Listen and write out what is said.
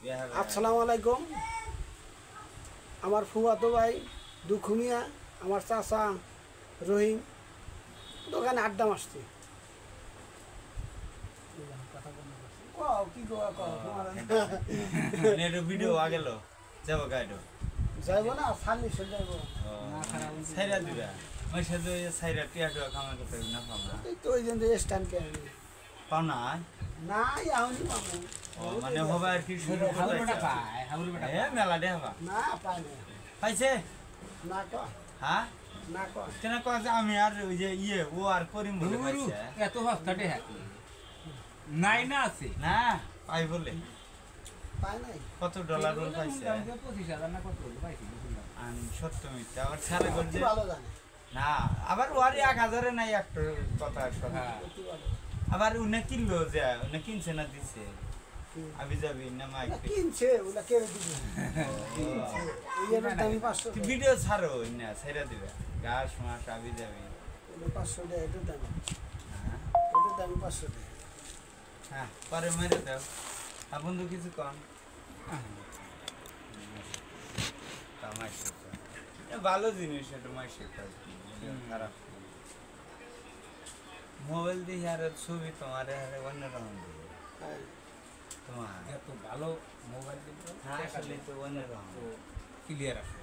আসসালামু আলাইকুম। আমার ফুফাতো ভাই দুঃখু মিয়া, আমার চাচা রহিম দোকানে আড্ডা মারছে। ভিডিও আগেল যাব গাইড যাইব না সার্ভিস যাইব সাইরা দিবা ওই সাথে সাইরা টিয়াটো কামাই করতে না পাও না তো ওই জন্য স্ট্যান্ড কে পাও না না আউনি পাবো মানে হবে আর কি শুরু করতে পায় হাউরি বেটা এ মেলা দেবা না পায় না পাইছে না কো হ্যাঁ না কো কেন কো যে আমি আর ওই যে ও আর করিম বলে পাইছে এত সস্তা দেহ নাই না আছে না পাই বলে পায় নাই কত ডলার রোল পাইছে 25,000 না কত পাইছি আন সত্য মিথ্যা আবার ছাড়ে করছে ভালো জানে না আবার ওয়ারি 1000 এ নাই একটা কথা শোনা আবার উনি কিনলো যে উনি কিনছে না দিছে আবি যাবি না মাইক কিনছে ওলা কে দিবে এর দাম 500 ভিডিও ছাড়ো না ছাইরা দিবে গাছ মাছ আবি যাবি 500 টাকা এর দাম হ্যাঁ এর দাম 500 টাকা হ্যাঁ পরে মেরে দাও আপন তো কিছু কম তামাই ভালো জিনিস এটা মাইশে খারাপ মোবাইল দিয়ে আর ছবি তোমার অন্যরকম তোমার এত ভালো মোবাইল দিতে হ্যাঁ আসলে তো অন্যরকম ক্লিয়ার আছে